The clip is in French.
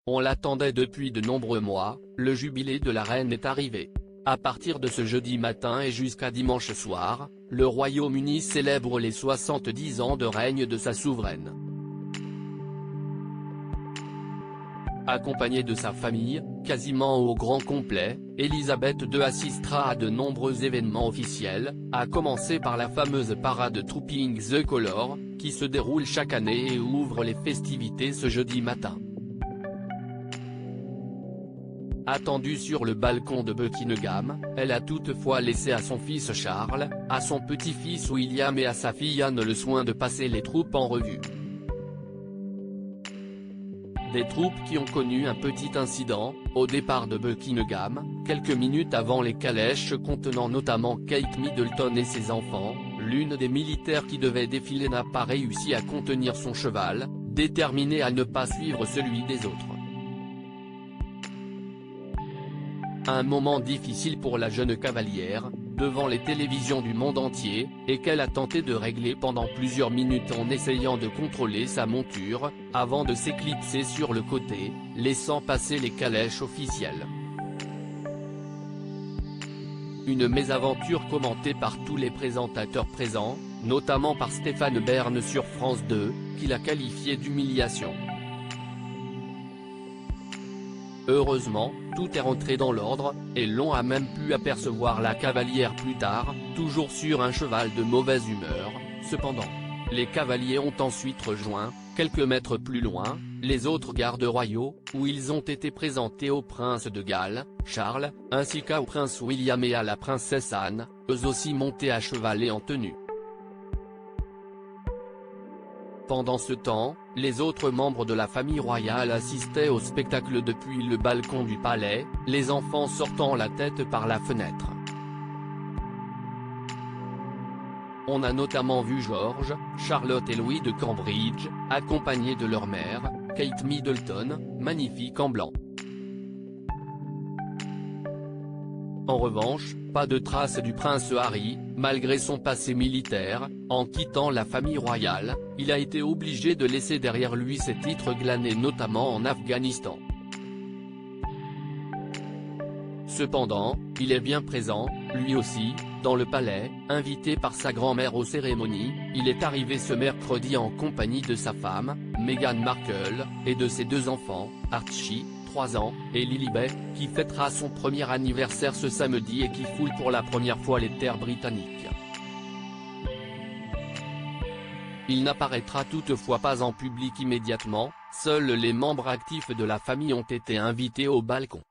On l'attendait depuis de nombreux mois, le jubilé de la reine est arrivé. À partir de ce jeudi matin et jusqu'à dimanche soir, le Royaume-Uni célèbre les 70 ans de règne de sa souveraine. Accompagnée de sa famille, quasiment au grand complet, Elisabeth II assistera à de nombreux événements officiels, à commencer par la fameuse parade Trooping the Colour, qui se déroule chaque année et ouvre les festivités ce jeudi matin. Attendue sur le balcon de Buckingham, elle a toutefois laissé à son fils Charles, à son petit-fils William et à sa fille Anne le soin de passer les troupes en revue. Des troupes qui ont connu un petit incident, au départ de Buckingham, quelques minutes avant les calèches contenant notamment Kate Middleton et ses enfants. L'une des militaires qui devait défiler n'a pas réussi à contenir son cheval, déterminée à ne pas suivre celui des autres. Un moment difficile pour la jeune cavalière, devant les télévisions du monde entier, et qu'elle a tenté de régler pendant plusieurs minutes en essayant de contrôler sa monture, avant de s'éclipser sur le côté, laissant passer les calèches officielles. Une mésaventure commentée par tous les présentateurs présents, notamment par Stéphane Bern sur France 2, qui l'a qualifiée d'humiliation. Heureusement, tout est rentré dans l'ordre, et l'on a même pu apercevoir la cavalière plus tard, toujours sur un cheval de mauvaise humeur. Cependant, les cavaliers ont ensuite rejoint, quelques mètres plus loin, les autres gardes royaux, où ils ont été présentés au prince de Galles, Charles, ainsi qu'au prince William et à la princesse Anne, eux aussi montés à cheval et en tenue. Pendant ce temps, les autres membres de la famille royale assistaient au spectacle depuis le balcon du palais, les enfants sortant la tête par la fenêtre. On a notamment vu George, Charlotte et Louis de Cambridge, accompagnés de leur mère, Kate Middleton, magnifique en blanc. En revanche, pas de trace du prince Harry, malgré son passé militaire. En quittant la famille royale, il a été obligé de laisser derrière lui ses titres glanés notamment en Afghanistan. Cependant, il est bien présent, lui aussi, dans le palais, invité par sa grand-mère aux cérémonies. Il est arrivé ce mercredi en compagnie de sa femme, Meghan Markle, et de ses deux enfants, Archie, 3 ans, et Lilibet, qui fêtera son premier anniversaire ce samedi et qui foule pour la première fois les terres britanniques. Il n'apparaîtra toutefois pas en public immédiatement, seuls les membres actifs de la famille ont été invités au balcon.